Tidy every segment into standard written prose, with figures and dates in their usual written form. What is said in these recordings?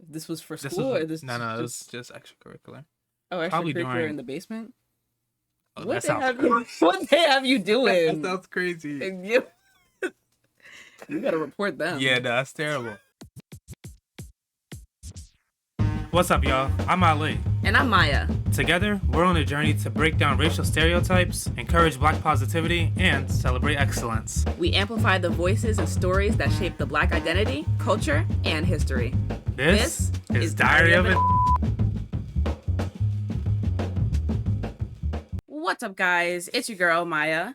This was for school, or this no, it was just just extracurricular. oh Probably extracurricular during. in the basement? Oh, What that they sounds have crazy. you? What they have you That doing? sounds crazy. And you gotta report them. Yeah, no, that's terrible. What's up, y'all? I'm Ali. And I'm Maya. Together, we're on a journey to break down racial stereotypes, encourage Black positivity, and celebrate excellence. We amplify the voices and stories that shape the Black identity, culture, and history. This is Diary of a... What's up, guys? It's your girl, Maya.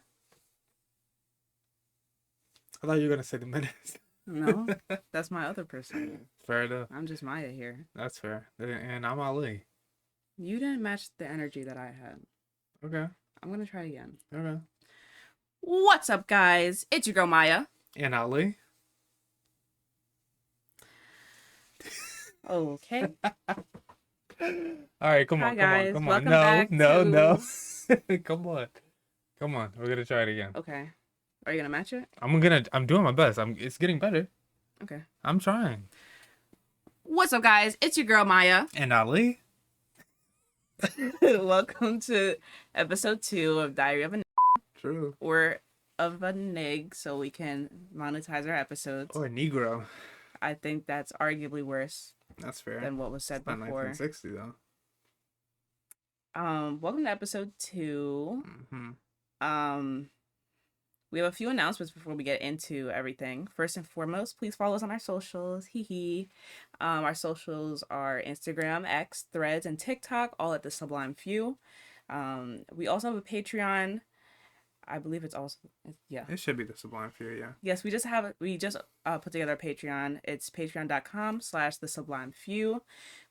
I thought you were going to say the minutes. No, that's my other person. Fair enough. I'm just Maya here. That's fair. And I'm Ali. You didn't match the energy that I had. Okay. I'm gonna try again. Okay. What's up, guys? It's your girl, Maya. And Ali. Okay. All right, come Hi, on, guys. come on. Welcome No, back no, to- no. Come on. Come on. We're going to try it again. Okay. Are you gonna match it? I'm doing my best. It's getting better. Okay. I'm trying. What's up, guys? It's your girl, Maya. And Ali. Welcome to episode 2 of Diary of a True. or of a Nig, so we can monetize our episodes. Or a Negro. I think that's arguably worse That's fair. than what was said It's not before. 1960 though. Welcome to episode 2. Mm-hmm. We have a few announcements before we get into everything. First and foremost, please follow us on our socials. Our socials are Instagram, X, Threads, and TikTok, all at The Sublime Few. We also have a Patreon. I believe it's also, yeah. It should be the Sublime Fear, yeah. Yes, we just put together a Patreon. It's patreon.com/The Sublime Few.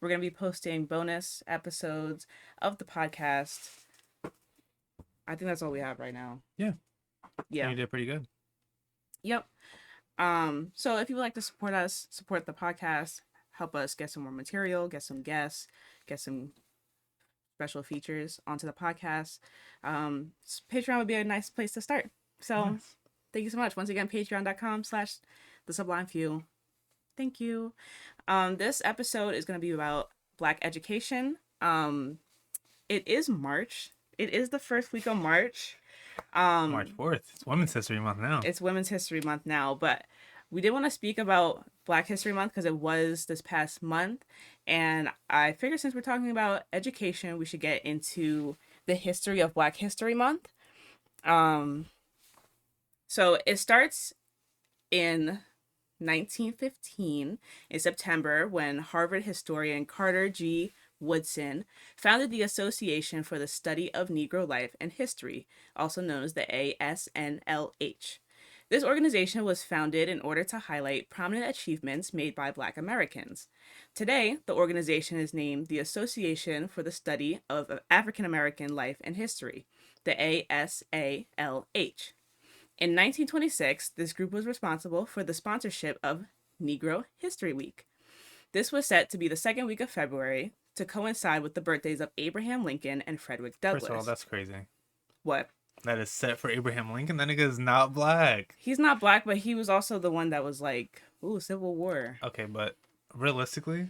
We're going to be posting bonus episodes of the podcast. I think that's all we have right now. Yeah. Yeah. You did pretty good. Yep. So if you would like to support us, support the podcast, help us get some more material, get some guests, get some special features onto the podcast, Patreon would be a nice place to start. So Nice. Thank you so much. Once again, patreon.com/The Sublime Few. Thank you. This episode is going to be about Black education. It is March. It is the first week of March. March 4th. It's Women's History Month now. It's Women's History Month now, but we did want to speak about Black History Month because it was this past month, and I figured since we're talking about education, we should get into the history of Black History Month. So it starts in 1915 in September when Harvard historian Carter G. Woodson founded the Association for the Study of Negro Life and History, also known as the ASNLH. This organization was founded in order to highlight prominent achievements made by Black Americans. Today, the organization is named the Association for the Study of African American Life and History, the ASALH. In 1926, this group was responsible for the sponsorship of Negro History Week. This was set to be the second week of February to coincide with the birthdays of Abraham Lincoln and Frederick Douglass. First of all, that's crazy. What? That is set for Abraham Lincoln. That nigga is not black. He's not black, but he was also the one that was like, ooh, Civil War. Okay, but realistically,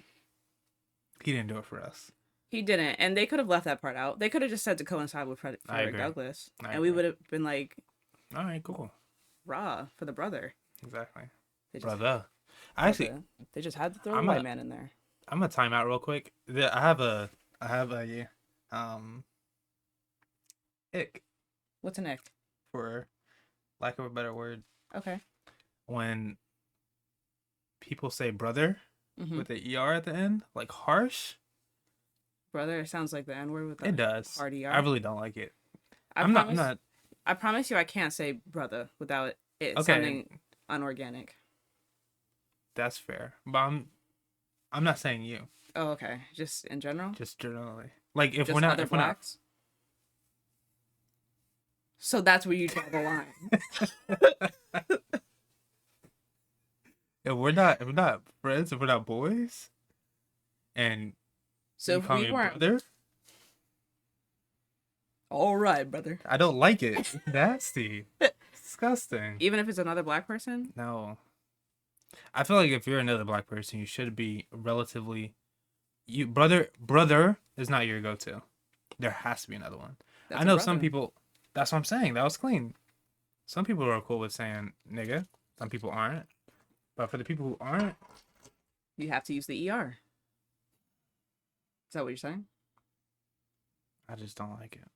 he didn't do it for us. He didn't, and they could have left that part out. They could have just said to coincide with Frederick Douglass, and we would have been like, all right, cool. Rah, for the brother. Exactly. Brother. Actually, they just had to throw a white man in there. I'm gonna time out real quick. I have a ick. What's an ick? For lack of a better word. Okay. When people say brother with the ER at the end, like harsh. Brother, it sounds like the N-word with the it does. RDR. I really don't like it. I'm not. I promise you I can't say brother without it sounding unorganic. That's fair. But I'm not saying you. Oh, okay. Just in general? Just generally. Like if just we're not other blacks? So that's where you draw the line. if we're not friends, if we're not boys, and so you if call we me weren't brother, all right, brother. I don't like it. It's nasty. It's disgusting. Even if it's another black person? No. I feel like if you're another black person, you should be relatively brother is not your go-to. There has to be another one. I That's a know some brother. people. That's what I'm saying. That was clean. Some people are cool with saying nigga. Some people aren't. But for the people who aren't, You have to use the ER. Is that what you're saying? I just don't like it.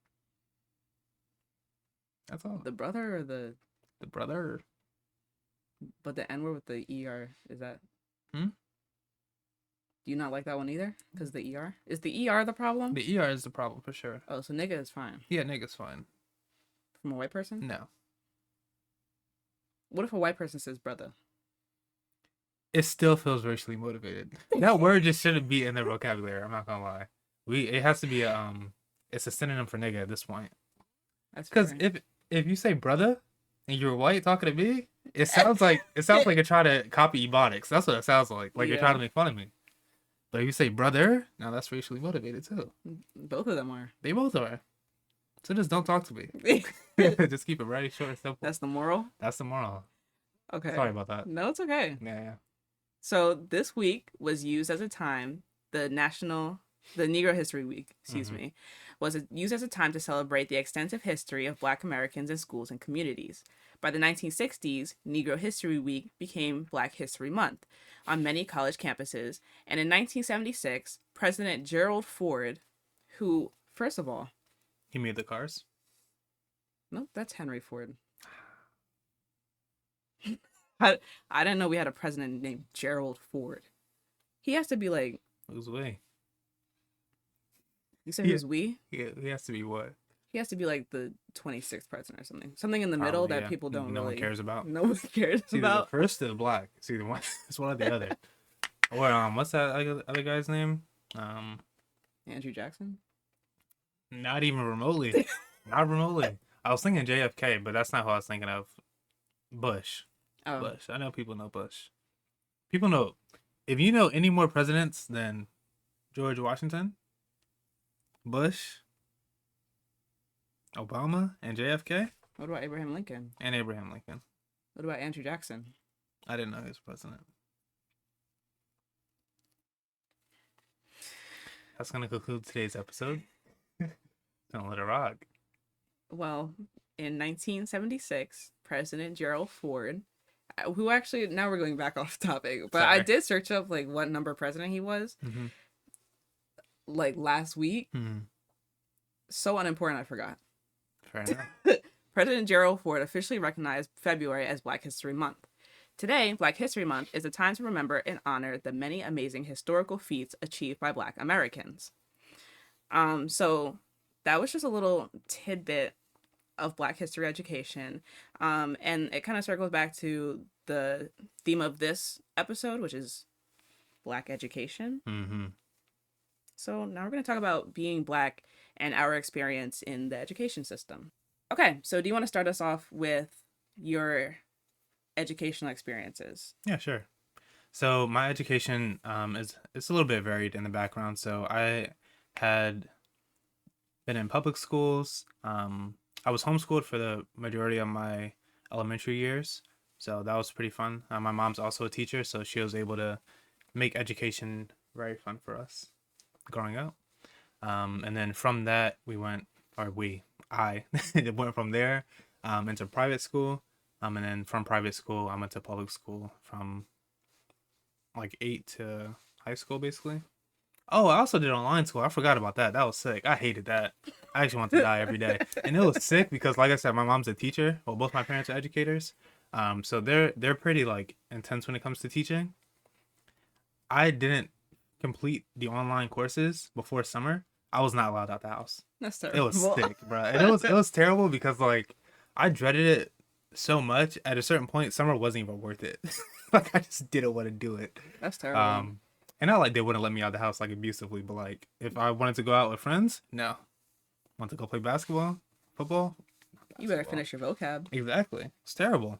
That's all. The brother or the The brother. but the N word with the ER is that? Hmm? Do you not like that one either? Because the ER is the ER the problem? The ER is the problem for sure. Oh, so nigga is fine Yeah, nigga's fine. from a white person. No. What if a white person says brother? It still feels racially motivated. That word just shouldn't be in their vocabulary. I'm not gonna lie. It has to be it's a synonym for nigga at this point. That's Because fair. if you say brother and you're white talking to me, it sounds like you're trying to copy ebonics. That's what it sounds like. Like you're trying Yeah, to make fun of me. But if you say brother, now that's racially motivated too. both of them are. They both are. So just don't talk to me. Just keep it very short and simple. That's the moral. That's the moral. Okay. Sorry about that. No, it's okay. Yeah. So this week was used as a time, the Negro History Week, excuse Mhm. me, was used as a time to celebrate the extensive history of Black Americans in schools and communities. By the 1960s, Negro History Week became Black History Month on many college campuses. And in 1976, President Gerald Ford, who, first of all, He made the cars. no, that's Henry Ford. I didn't know we had a president named Gerald Ford. He has to be like, Who's way? you said He, who's we? he has to be what? He has to be like the 26th president or something. Something in the middle Probably, that yeah. people don't No one really, cares about. no one cares It's either the about. first or the black. It's either one. It's one or the other. Or what's that other guy's name? Andrew Jackson? Not even remotely. Not remotely. I was thinking JFK, but that's not who I was thinking of. Bush. Oh, Bush. I know people know Bush. People know. If you know any more presidents than George Washington, Bush, Obama, and JFK, what about Abraham Lincoln? and Abraham Lincoln, What about Andrew Jackson? I didn't know he was president. That's gonna conclude today's episode. Gonna let it rock. Well, in 1976, President Gerald Ford, who actually, now we're going back off topic, but I Sorry. did search up like what number president he was Mm-hmm. like last week. Mm-hmm. So unimportant, I forgot. Fair enough. President Gerald Ford officially recognized February as Black History Month. Today, Black History Month is a time to remember and honor the many amazing historical feats achieved by Black Americans. So that was just a little tidbit of Black history education. And it kind of circles back to the theme of this episode, which is Black education. Mm-hmm. So now we're going to talk about being Black and our experience in the education system. Okay, so do you want to start us off with your educational experiences? Yeah, sure. So my education is it's a little bit varied in the background. So I had been in public schools. I was homeschooled for the majority of my elementary years, so that was pretty fun. My mom's also a teacher, so she was able to make education very fun for us growing up. And then from that, I went from there into private school. And then from private school, I went to public school from like 8 to high school, basically. Oh, I also did online school. I forgot about that. That was sick. I hated that. I actually wanted to die every day. And it was sick because, like I said, my mom's a teacher. Well, both my parents are educators. So they're pretty like intense when it comes to teaching. I didn't complete the online courses before summer. I was not allowed out the house. That's It was terrible. sick, bro. And it was terrible because like I dreaded it so much. At a certain point, summer wasn't even worth it. Like I just didn't want to do it. That's terrible. And not like they wouldn't let me out of the house like abusively, but like if I wanted to go out with friends, no. Want to go play basketball, football? You better Basketball. finish your vocab. Exactly. It's terrible.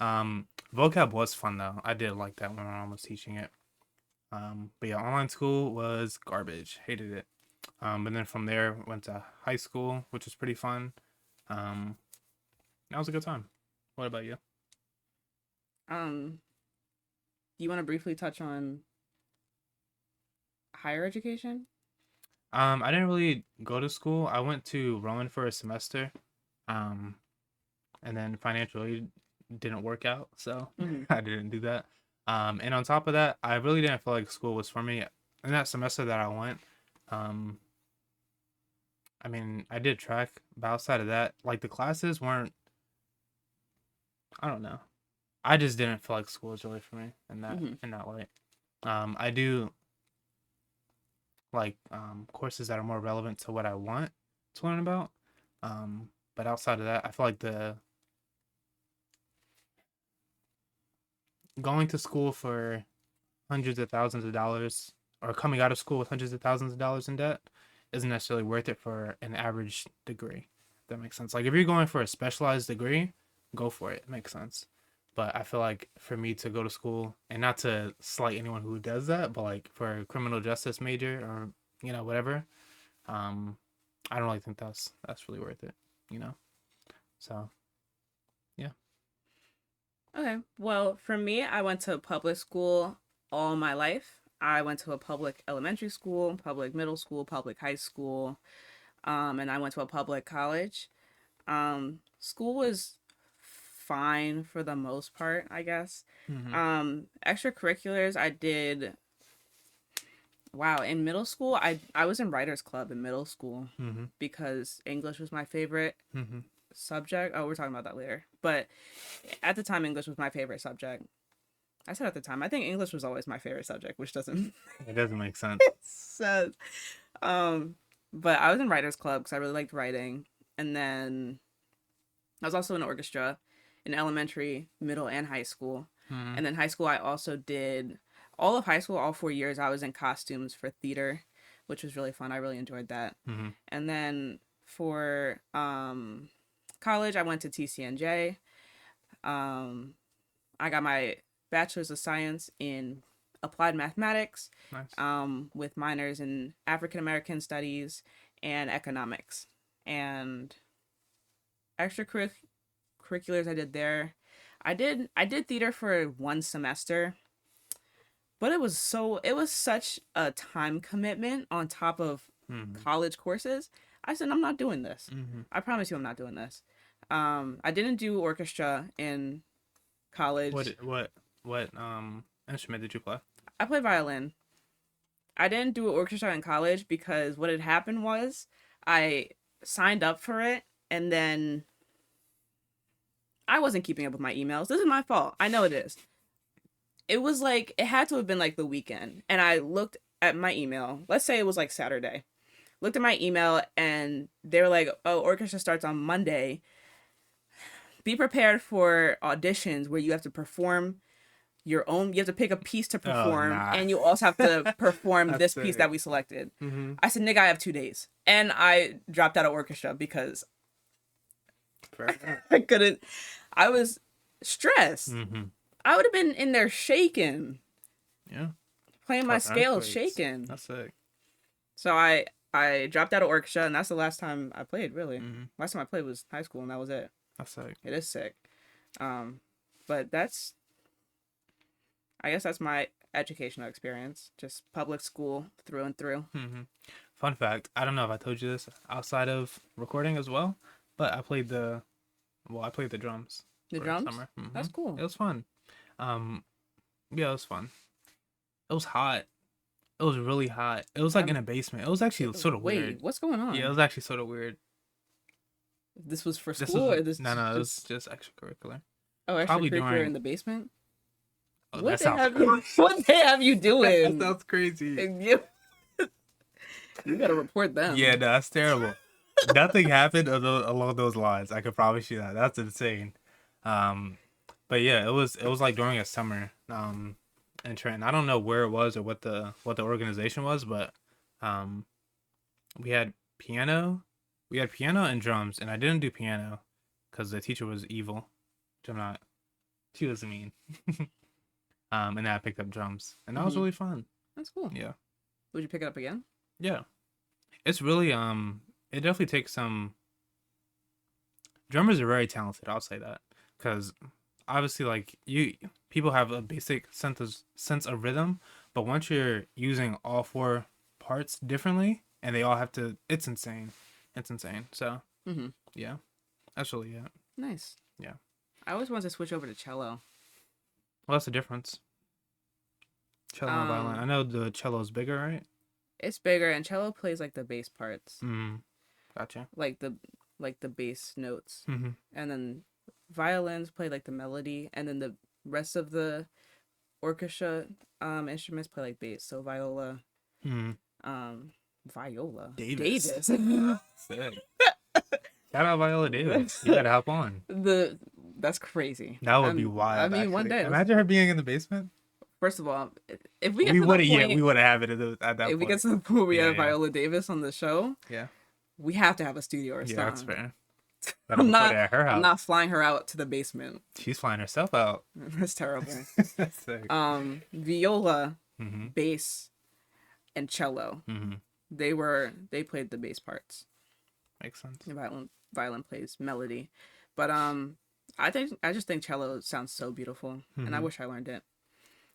Vocab was fun though. I did like that when my mom was teaching it. But yeah, online school was garbage. Hated it. And then from there went to high school, which was pretty fun. That was a good time. What about you? Um, Do you want to briefly touch on higher education? I didn't really go to school. I went to Rowan for a semester. Um, and then financially didn't work out, so Hmm. I didn't do that. And on top of that, I really didn't feel like school was for me. In that semester that I went, um, I mean, I did track, but outside of that, like the classes weren't. I don't know. I just didn't feel like school was really for me Hmm. in that way. I do like courses that are more relevant to what I want to learn about. But outside of that, I feel like the going to school for hundreds of thousands of dollars or coming out of school with hundreds of thousands of dollars in debt isn't necessarily worth it for an average degree. If that makes sense. Like if you're going for a specialized degree, go for it. It makes sense. But I feel like for me to go to school and not to slight anyone who does that, but like for a criminal justice major or whatever, um, I don't really think that's really worth it. You know. So yeah. Okay. Well, for me, I went to public school all my life. I went to a public elementary school, public middle school, public high school, and I went to a public college. School was fine for the most part, I guess. Mm-hmm. Extracurriculars, I did. Wow, in middle school, I was in writers club in middle school Mm-hmm. because English was my favorite Mm-hmm. subject. Oh, we're talking about that later. But at the time, English was my favorite subject. I said at the time, I think English was always my favorite subject, which doesn't It doesn't make sense. make sense. Um, but I was in writers club because I really liked writing, and then I was also in orchestra in elementary, middle, and high school. Mm-hmm. And then high school, I also did all of high school, all 4 years. I was in costumes for theater, which was really fun. I really enjoyed that. Mm-hmm. And then for college, I went to TCNJ. Um, I got my bachelor's of science in applied mathematics, Nice. with minors in African American studies and economics. And extracurriculars I did there. I did theater for one semester, but it was such a time commitment on top of Mm-hmm. college courses. I said I'm not doing this. Mm-hmm. I promise you I'm not doing this. I didn't do orchestra in What college. what what instrument did you play? I play violin. I didn't do orchestra in college because what had happened was I signed up for it and then I wasn't keeping up with my emails. This is my fault. I know it is. It was like it had to have been like the weekend and I looked at my email. Let's say it was like Saturday. Looked at my email and they were like, "Oh, orchestra starts on Monday. Be prepared for auditions where you have to perform your own, you have to pick a piece to Oh perform nah. and you also have to perform That's this piece sick. that we selected." Mm-hmm. I said, "Nigga, I have 2 days." And I dropped out of orchestra because Fair enough. I couldn't, I was stressed. Mm-hmm. I would have been in there shaking, Yeah. playing my Causing scales, earthquakes. shaking. That's sick. So I dropped out of orchestra, and that's the last time I played. Really, Mm-hmm. last time I played was high school, and that was it. That's sick. It is sick, but that's, I guess that's my educational experience. Just public school through and through. Mm-hmm. Fun fact: I don't know if I told you this outside of recording as well, but I played the drums The for a drums, summer. Mm-hmm. that's cool. It was fun. Um, yeah, it was fun. It was hot. It was really hot. It was like in I'm a basement. It was actually sort of Wait, weird. what's going Yeah, it on? was actually sort of weird. This was for This school, was or this no, it was just just extracurricular. oh Probably extracurricular in during. the basement? Oh, What that they sounds have crazy. you? What they have you That doing? sounds crazy. And you gotta report Yeah, them. no, that's terrible. Nothing happened along those lines. I could promise you that. That's insane. Um, but yeah, it was like during a summer in Trenton. I don't know where it was or what the organization was, but um, we had piano, and drums, and I didn't do piano because the teacher was evil. Which I'm not. She was mean. And then I picked up drums, and that was Hmm. really fun. That's cool. Yeah, Would you pick it up again? yeah. It's really It definitely takes some. Drummers are very talented. I'll say that because obviously like you people have a basic sense of rhythm, but once you're using all four parts differently and they all have to, it's insane. It's insane. So Mm-hmm. yeah, that's really it. Nice. Yeah. I always wanted to switch over to cello. Well, that's the difference. Cello and violin. I Um, know the cello's bigger, right? it's bigger, and cello plays like the bass parts, Mm. Gotcha. like the bass notes, Mm-hmm. and then violins play like the melody, and then the rest of the orchestra instruments play like bass. So viola, Mm. um, viola, Davis. Davis. Sick. Shout out Viola Davis. You gotta hop on. the That's crazy. That would be I wild, mean, one actually. day. Imagine her being in the basement. First of all, if we get We to the would have, yeah, we point, would have had it at that if we get point. to the point where we Yeah, have yeah, Viola Davis on the show, yeah. we have to have a studio or Yeah, that's something. fair. Gotta record it at her I'm house. not flying her out to the basement. She's flying herself out. That's terrible. That's sick. Viola, Mm-hmm. bass, and cello. Mm-hmm. They played the bass parts. Makes sense. The violin plays melody. But I just think cello sounds so beautiful, and I Mm-hmm. wish I learned it.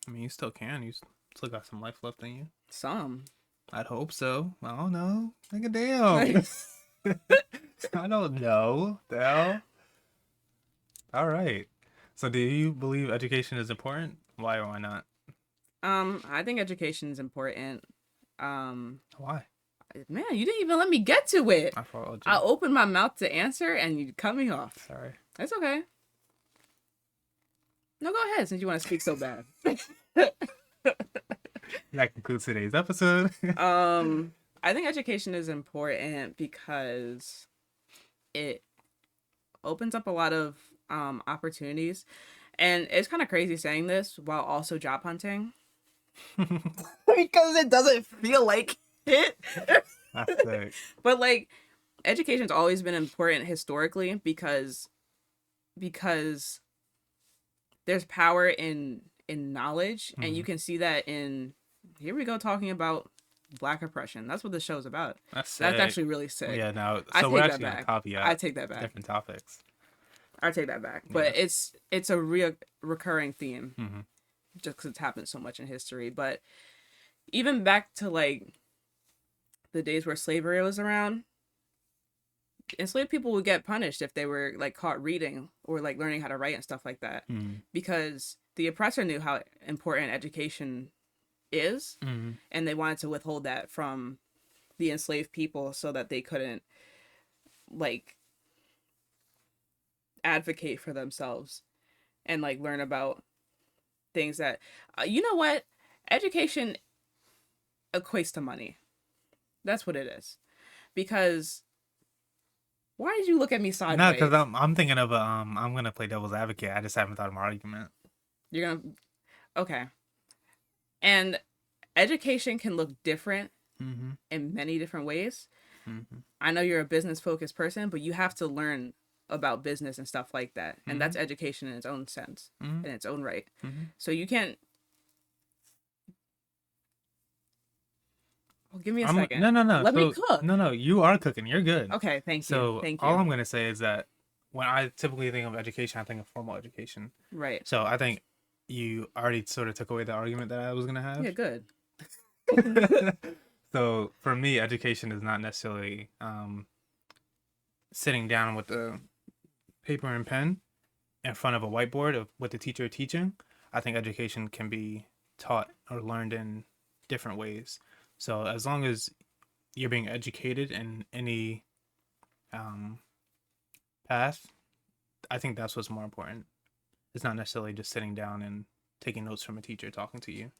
I mean, you still can. You still got some life left in you. Some. I'd hope so. I don't know. Like a damn. I don't know. The hell? All right. So, do you believe education is important? Why or why not? I think education is important. Why? Man, you didn't even let me get to it. I followed I you. opened my mouth to answer, and you cut me off. Sorry. That's okay. No, go ahead since you want to speak so bad. That concludes today's episode. I think education is important because it opens up a lot of opportunities, and it's kind of crazy saying this while also job hunting because it doesn't feel like it. That's sick. But like, education's always been important historically because there's power in knowledge, and you can see that in, here we go talking about Black oppression. That's what the show's about. That's sick. That's actually really sick. Yeah, no. I So we're take that actually on back. top of I take that back. different topics. I take that back. But Yeah. it's a real recurring theme, Mm-hmm. just because it's happened so much in history. But even back to like the days where slavery was around, enslaved people would get punished if they were like caught reading or like learning how to write and stuff like that, Mm-hmm. because the oppressor knew how important education is, Mm-hmm. and they wanted to withhold that from the enslaved people so that they couldn't like advocate for themselves and like learn about things that you know what, education equates to money. That's what it is. Because why did you look at me No, sideways? because I'm thinking of I'm gonna play devil's advocate. I just haven't thought of my argument. You're gonna, okay. And education can look different Mm-hmm. in many different ways. Mm-hmm. I know you're a business focused person, but you have to learn about business and stuff like that. And that's education in its own sense, Mm-hmm. in its own right. Mm-hmm. So you can't. Well, give me a second. No, no, no. Let me So, cook. No, you are cooking. You're good. Okay, thank you. So Thank all you. I'm gonna say is that when I typically think of education, I think of formal education. Right. So I think you already sort of took away the argument that I was gonna have. Yeah, good. So for me, education is not necessarily sitting down with the paper and pen in front of a whiteboard with the teacher teaching. I think education can be taught or learned in different ways. So as long as you're being educated in any path, I think that's what's more important. It's not necessarily just sitting down and taking notes from a teacher talking to you.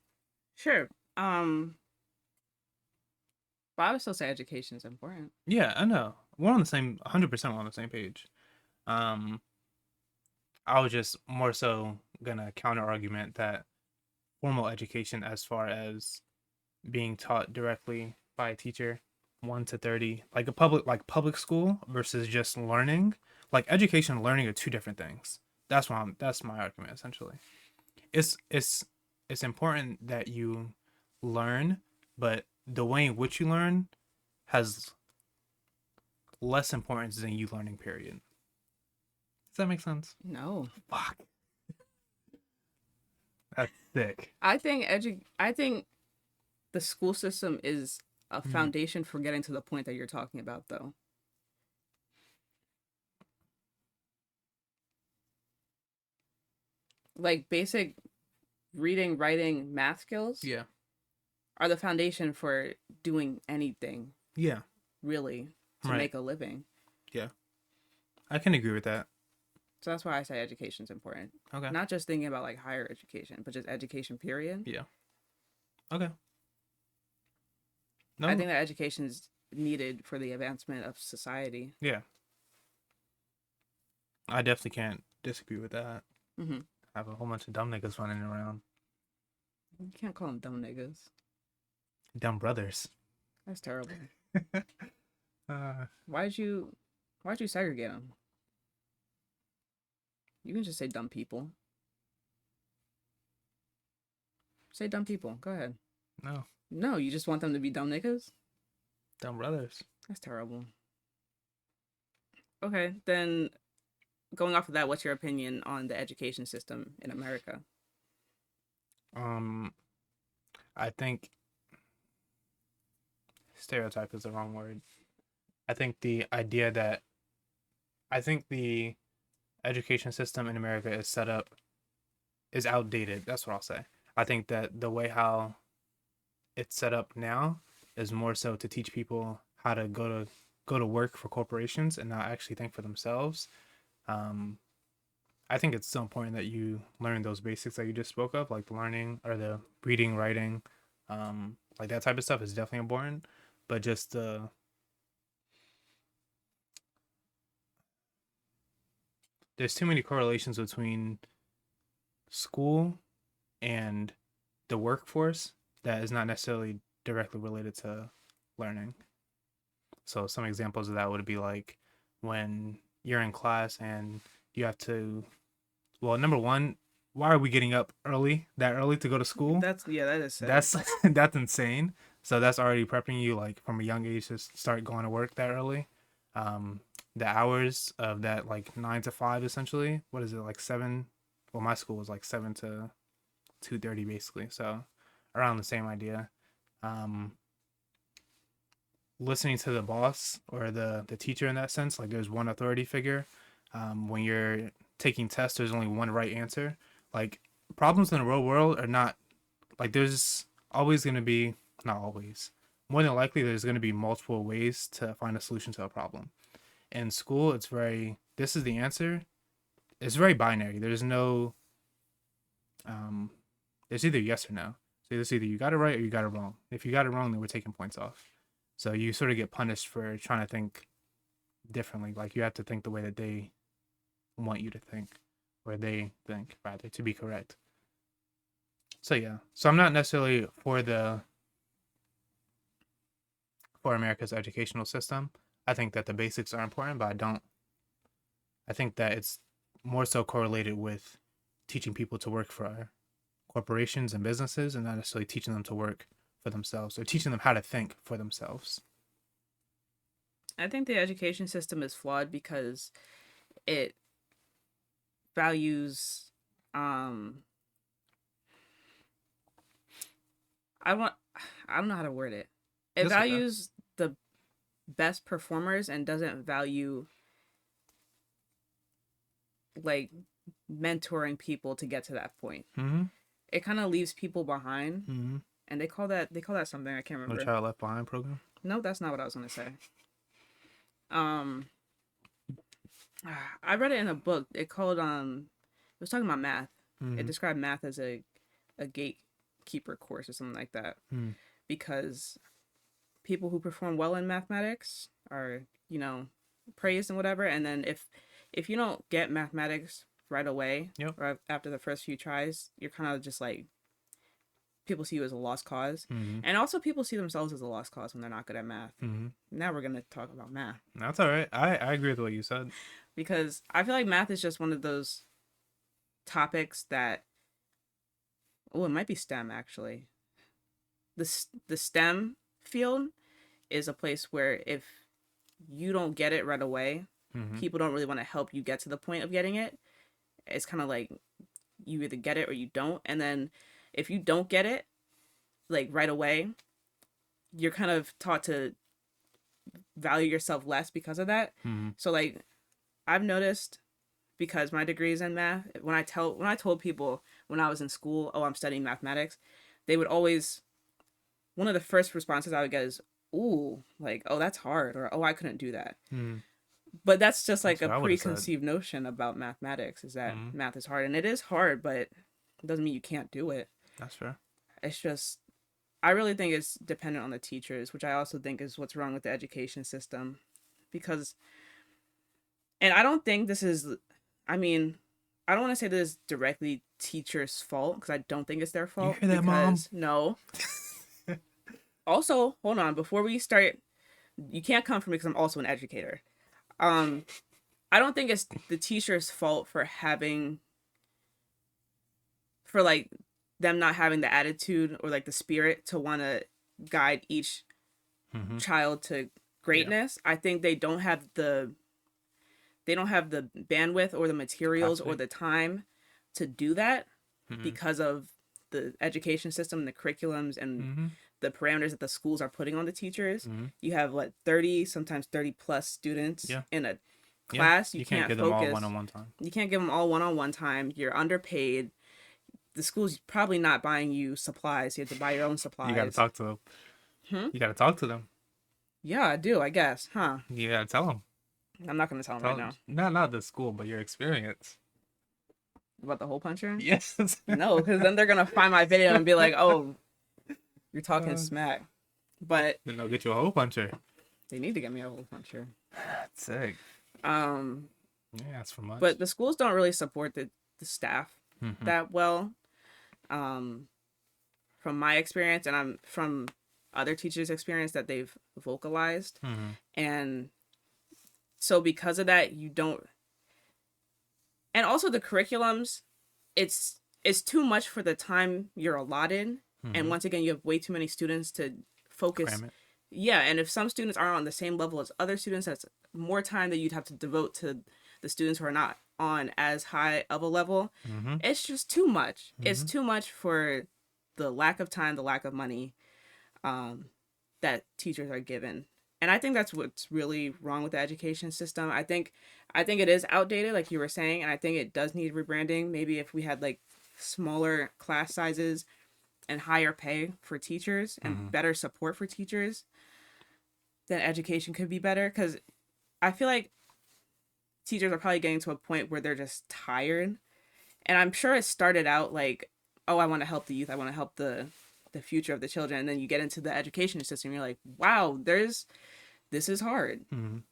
Sure. But I would still say education is important. Yeah, I know. We're on the same 100% on the same page. Um I was just more so gonna counter argument that formal education, as far as being taught directly by a teacher, 1 to 30, like public school versus just learning, like education and learning are two different things. That's my argument essentially. It's important that you learn, but the way in which you learn has less importance than you learning. Period. Does that make sense? No. Fuck. That's sick. I think the school system is a Mm. foundation for getting to the point that you're talking about, though. Like basic reading, writing, math skills Yeah. are the foundation for doing anything, Yeah. really, to Right. make a living. Yeah. I can agree with that. So that's why I say education's important. Okay. Not just thinking about like higher education, but just education, period. Yeah. Okay. I No. think that education is needed for the advancement of society. Yeah. I definitely can't disagree with that. Mm-hmm. I have a whole bunch of dumb niggas running around. You can't call them dumb niggas. Dumb brothers. That's terrible. uh, Why'd you, why'd you segregate them? You can just say dumb people. Say dumb people. Go ahead. no. No, you just want them to be dumb niggas? Dumb brothers. That's terrible. Okay, then going off of that, what's your opinion on the education system in America? Um, I think stereotype is the wrong word. I think the idea that I think the education system in America is set up is outdated. That's what I'll say. I think that the way how it's set up now is more so to teach people how to go to work for corporations and not actually think for themselves. Um, I think it's so important that you learn those basics that you just spoke of, like the learning or the reading, writing, like that type of stuff is definitely important. But just there's too many correlations between school and the workforce that is not necessarily directly related to learning. So some examples of that would be like when you're in class and you have to, well, number one, why are we getting up that early to go to school? That's yeah, that is sick. That's that's insane. So that's already prepping you like from a young age to start going to work that early. Um, the hours of that like 9 to 5 essentially. What is it like 7? Well, my school was like 7 to 2:30 basically. So around the same idea. Um, listening to the boss or the teacher in that sense. Like there's one authority figure. When you're taking tests, there's only one right answer. Like problems in the real world are not like there's always going to be not always more than likely there's going to be multiple ways to find a solution to a problem. In school, it's very this is the answer. It's very binary. There's no it's either yes or no. So it's either you got it right or you got it wrong. If you got it wrong, then we're taking points off. So you sort of get punished for trying to think differently. Like you have to think the way that they want you to think, or they think rather to be correct. So yeah. So I'm not necessarily for America's educational system. I think that the basics are important, but I think that it's more so correlated with teaching people to work for corporations and businesses and not necessarily teaching them to work for themselves or teaching them how to think for themselves. I think the education system is flawed because it values um I want I don't know how to word it. It That's okay. values the best performers and doesn't value like mentoring people to get to that point. Mm-hmm. It kind of leaves people behind, Mm-hmm. and they call that something I can't No remember. child left behind program. No, that's not what I was gonna say. Um, I read it in a book. It was talking about math. It Mm-hmm. described math as a gatekeeper course or something like that Mm-hmm. because people who perform well in mathematics are praised and whatever, and then if you don't get mathematics right away Yep. or after the first few tries, you're kind of just like people see you as a lost cause. Mm-hmm. And also people see themselves as a lost cause when they're not good at math. Mm-hmm. Now we're going to talk about math That's all right. I agree with what you said. because I feel like math is just one of those topics that it might be STEM actually. The STEM field is a place where if you don't get it right away, Mm-hmm. people don't really want to help you get to the point of getting it. It's kind of like you either get it or you don't. And then if you don't get it, like right away, you're kind of taught to value yourself less because of that. Mm-hmm. So like I've noticed, because my degree is in math, when I told people when I was in school, oh, I'm studying mathematics, they would always, one of the first responses I would get is, ooh, like, oh, that's hard, or oh, I couldn't do that. Mm-hmm. But that's just like That's a what I would have said. preconceived notion about mathematics, is that Mm-hmm. math is hard, and it is hard, but it doesn't mean you can't do it. That's fair. It's just, I really think it's dependent on the teachers, which I also think is what's wrong with the education system. Because, and I don't think this is, I mean, I don't want to say this is directly teachers' fault, because I don't think it's their You fault. hear that, Mom? Because, no. Also, hold on, before we start, you can't come for me because I'm also an educator. Um, I don't think it's the teacher's fault for having, for like them not having the attitude or like the spirit to want to guide each Mm-hmm. child to Yeah. greatness. I think they don't have the bandwidth or the materials or Capacity. the time to do that Mm-hmm. because of the education system and the curriculums and Mm-hmm. the parameters that the schools are putting on the teachers. Mm-hmm. You have what, 30, sometimes 30 plus students Yeah. in a Yeah. class. You You can't can't give them all focus. one-on-one time. You can't give them all one-on-one time. You're underpaid. The school's probably not buying you supplies. You have to buy your own supplies. You gotta talk to them. You gotta talk to them. Yeah, I do, I guess. Huh. You gotta tell them. I'm not going to tell them Tell right them. now. Not the school, but your experience. About the hole puncher? Yes. No, because then they're going to find my video and be like, oh, you're talking Uh, smack. But Then they'll get you a hole puncher. they need to get me a hole puncher. That's sick. Um, Yeah, that's for much. but the schools don't really support the staff Mhm. that well. From my experience, and I'm from other teachers' experience that they've vocalized. Mhm. And so because of that, you don't, and also the curriculums, it's too much for the time you're allotted. And Mhm. once again, you have way too many students to focus. Cram it. Yeah, and if some students aren't on the same level as other students, that's more time that you'd have to devote to the students who are not on as high of a level. Mhm. It's just too much. It's Mhm. too much for the lack of time, the lack of money that teachers are given. And I think that's what's really wrong with the education system. I think it is outdated, like you were saying, and I think it does need rebranding. Maybe if we had like smaller class sizes and higher pay for teachers and Mhm. better support for teachers, then education could be better. Because I feel like teachers are probably getting to a point where they're just tired. And I'm sure it started out like, oh, I want to help the youth, I want to help the future of the children. And then you get into the education system, you're like, wow, this is hard. Mhm.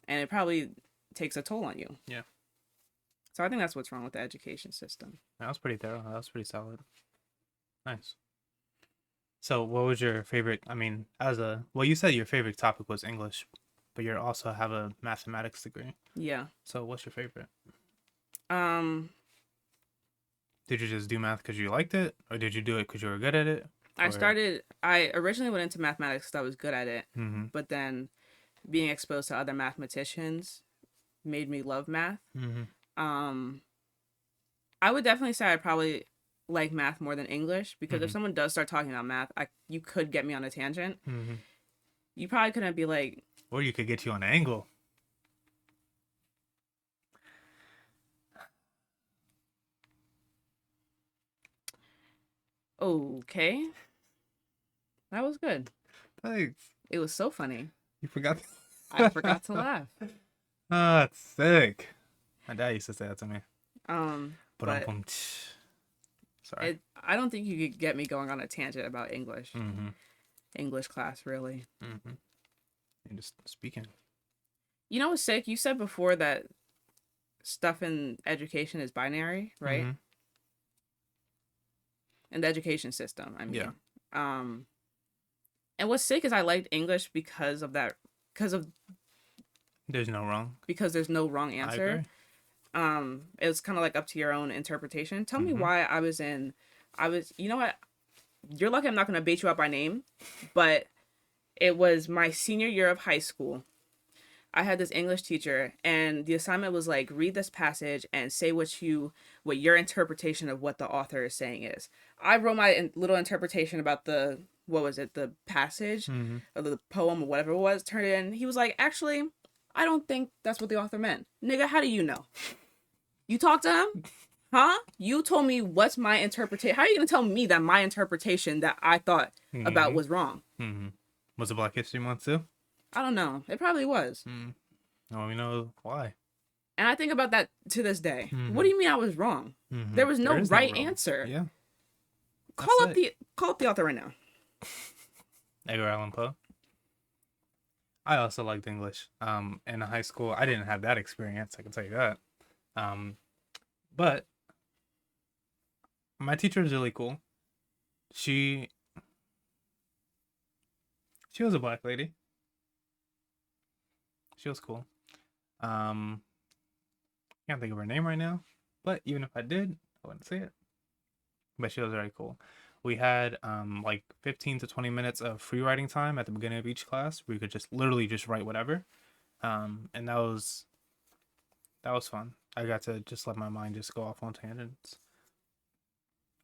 And it probably takes a toll on you. Yeah. So I think that's what's wrong with the education system. That was pretty thorough. That was pretty solid. Nice. So, what was your favorite? I mean, well, you said your favorite topic was English, but you also have a mathematics degree. Yeah. So, what's your favorite? Um, Did you just do math because you liked it, or did you do it because you were good at it? I originally went into mathematics because I was good at it, Mm-hmm. but then being exposed to other mathematicians made me love math. Mm-hmm. I would definitely say I probably like math more than English, because if Mhm. someone does start talking about math, you could get me on a tangent. Mm-hmm. You probably couldn't be like, Or you could get you on an angle. okay, that was good. Thanks. It was so funny. You forgot. I forgot to laugh. Ah, that's sick. My dad used to say that to me. But Sorry. I don't think you could get me going on a tangent about English. Mm-hmm. English class, really. Mm-hmm. And just speaking. You know what's sick? You said before that stuff in education is binary, right? Mm-hmm. In the education system, I mean. Yeah. And what's sick is I liked English because of that, There's no wrong. because there's no wrong I answer. agree. It was kind of like up to your own interpretation. Tell me Mhm. why you know what? You're lucky I'm not going to bait you out by name, but it was my senior year of high school. I had this English teacher, and the assignment was like, read this passage and say what your interpretation of what the author is saying is. I wrote my little interpretation about the, what was it, the passage Mm-hmm. or the poem or whatever it was, turned it in. He was like, actually, I don't think that's what the author meant. Nigga, how do you know? You talked to him? Huh? You told me what's my interpretation. How are you going to tell me that my interpretation that I thought about Mm-hmm. was wrong? Mm-hmm. Was it Black History Month too? I don't know. It probably was. Mm. No, we know why. And I think about that to this day. What Mm-hmm. do you mean I was wrong? Mm-hmm. There was no There is no right wrong. answer. Yeah. Call That's up it. the author right now. Edgar Allan Poe. I also liked English. In high school, I didn't have that experience. I can tell you that. But my teacher was really cool. She was a black lady. She was cool. Can't think of her name right now, but even if I did, I wouldn't say it. But she was very cool. We had like 15 to 20 minutes of free writing time at the beginning of each class where you could just literally just write whatever. And that was fun. I got to just let my mind just go off on tangents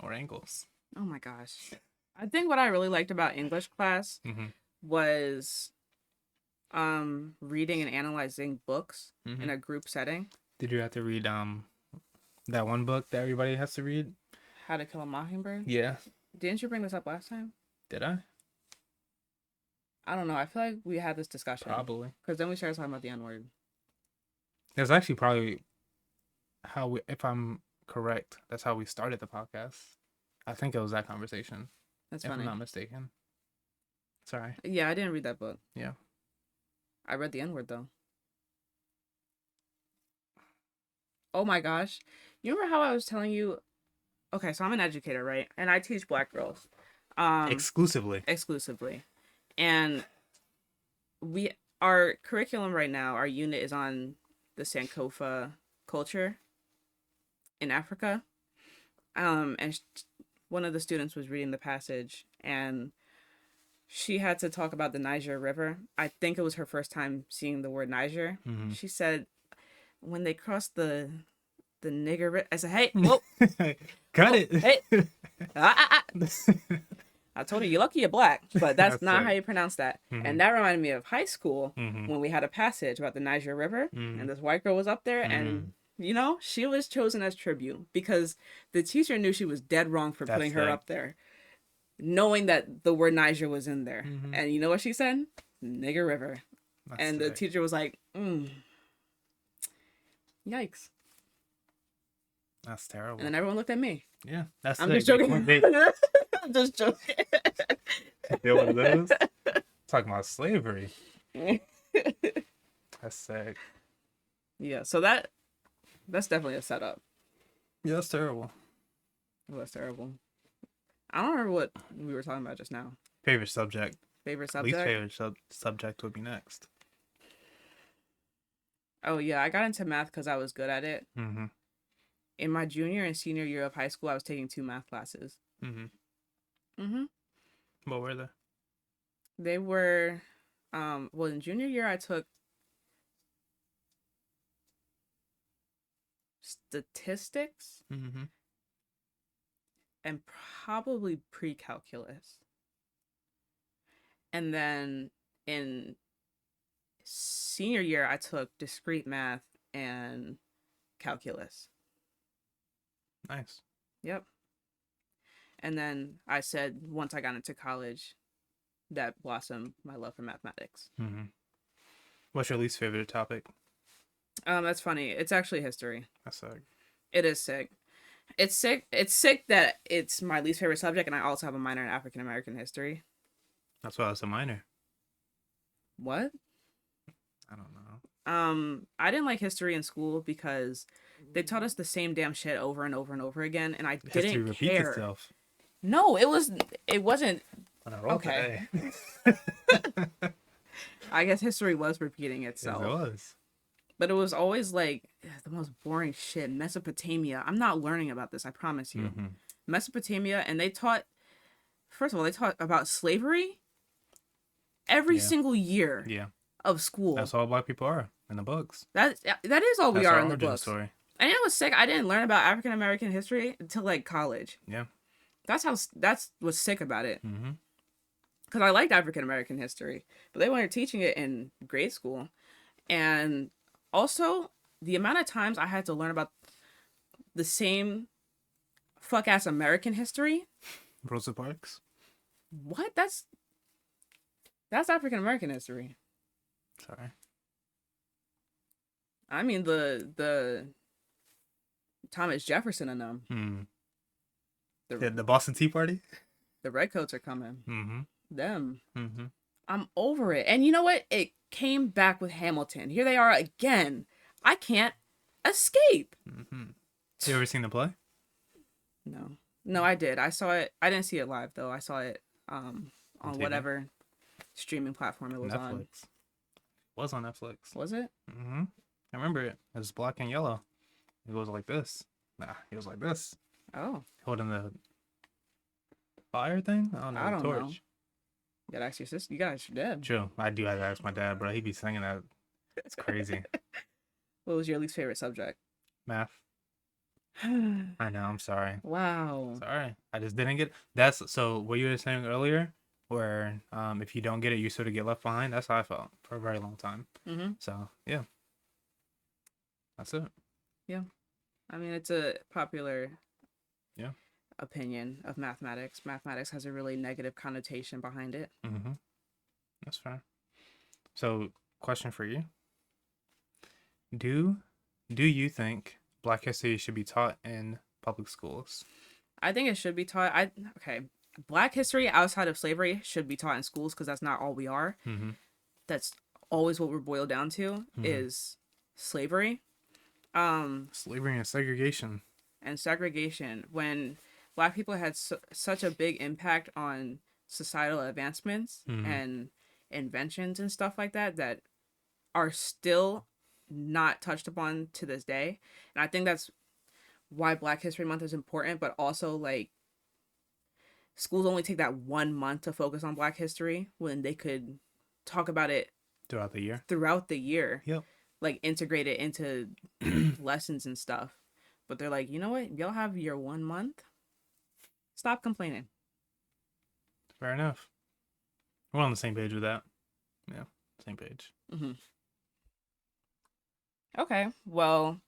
or angles. Oh my gosh. I think what I really liked about English class Mm-hmm. was reading and analyzing books Mm-hmm. in a group setting. Did you have to read that one book that everybody has to read? How to Kill a Mockingbird? Yeah. Didn't you bring this up last time? Did I? I don't know. I feel like we had this discussion. Probably. Because then we started talking about the N-word. That's actually probably how we, if I'm correct, that's how we started the podcast. I think it was that conversation. That's if funny. I'm not mistaken. Sorry. Yeah, I didn't read that book. Yeah. I read the N-word though. Oh my gosh. You remember how I was telling you? Okay, so I'm an educator, right? And I teach black girls. Exclusively. Exclusively. And our curriculum right now, our unit is on the Sankofa culture in Africa. And one of the students was reading the passage, and she had to talk about the Niger River. I think it was her first time seeing the word Niger. Mm-hmm. She said, when they crossed the nigger river, I said, hey, whoa, Cut whoa, it. hey, I told her, you're lucky you're black, but that's not right. how you pronounce that. Mm-hmm. And that reminded me of high school Mm-hmm. when we had a passage about the Niger River, Mm-hmm. and this white girl was up there, and she was chosen as tribute because the teacher knew she was dead wrong for putting her up there, knowing that the word Niger was in there. Mm-hmm. And you know what she said? Nigger River. That's and sick. the teacher was like, yikes. That's terrible. And then everyone looked at me. Yeah, that's I'm sick. just joking. They I'm just joking. feel one of those. Talking about slavery. That's sick. Yeah, so that's definitely a setup. Yeah, that's terrible. Oh, that's terrible. I don't remember what we were talking about just now. Favorite subject. Favorite subject? Least favorite subject would be next. Oh, yeah, I got into math because I was good at it. Mm-hmm. In my junior and senior year of high school, I was taking 2 math classes. Mm-hmm. What were they? They were, well, in junior year, I took statistics Mm-hmm. and probably pre-calculus. And then in senior year, I took discrete math and calculus. Nice. Yep. And then I said once I got into college, that blossomed my love for mathematics. Mm-hmm. What's your least favorite topic? That's funny. It's actually history. That's sick. It is sick. It's sick. It's sick that it's my least favorite subject, and I also have a minor in African American history. That's why I was a minor. What? I don't know. I didn't like history in school because they taught us the same damn shit over and over and over again, and I History didn't repeats care. itself. No, it wasn't. On a roll Okay. today. I guess history was repeating Yes, itself. it was. But it was always like the most boring shit. Mesopotamia. I'm not learning about this, I promise you. Mm-hmm. Mesopotamia, and they taught, first of all, they taught about slavery every Yeah. single year Yeah. of school. That's all black people are in the books. That is all we That's are our in the origin books. story. And it was sick. I didn't learn about African American history until like college. Yeah. That's what's sick about it. Mm-hmm. Because I liked African American history, but they weren't teaching it in grade school. And also, the amount of times I had to learn about the same fuck ass American history. Rosa Parks. What? That's African American history. Sorry. I mean the Thomas Jefferson and them. Hmm. The The Boston Tea Party. the redcoats are coming. Mm-hmm. Them. Mm-hmm. I'm over it. And you know what? It came back with Hamilton. Here they are again. I can't escape. Mm-hmm. You ever seen the play? No. No, I did. I saw it. I didn't see it live though. I saw it On on TV? whatever streaming platform it was Netflix. on. Was on Netflix. Was it? Mm-hmm. I remember it. It was black and yellow. It goes like this. Nah, it was like this. Oh, Holding the fire thing? I don't know. I don't torch. know. You gotta ask your sister. You gotta ask your dad. True. I do have to ask my dad, bro. He be singing that. It's crazy. What was your least favorite subject? Math. I know. I'm sorry. Wow. Sorry. I just didn't get. That's so. What you were saying earlier, where if you don't get it, you sort of get left behind. That's how I felt for a very long time. Mm-hmm. So yeah, that's it. I mean, it's a popular Yeah. opinion of mathematics. Mathematics has a really negative connotation behind it. Mm-hmm. That's fair. So, question for you: Do you think Black history should be taught in public schools? I think it should be taught. Okay. Black history outside of slavery should be taught in schools because that's not all we are. Mm-hmm. That's always what we're boiled down to is slavery. Slavery and segregation. And segregation. When black people had such a big impact on societal advancements and inventions and stuff like that that are still not touched upon to this day. And I think that's why Black History Month is important, but also like schools only take that 1 month to focus on Black history when they could talk about it Throughout the year. throughout the year. Yep. Like integrate it into lessons and stuff. But they're like, you know what? Y'all have your 1 month. Stop complaining. Fair enough. We're on the same page with that. Yeah, same page. Mm-hmm. Okay, well,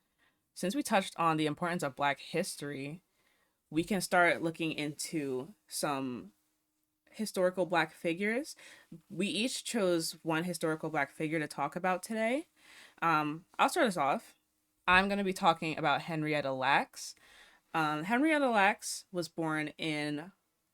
since we touched on the importance of Black history, we can start looking into some historical Black figures. We each chose one historical Black figure to talk about today. I'll start us off. I'm going to be talking about Henrietta Lacks. Henrietta Lacks was born in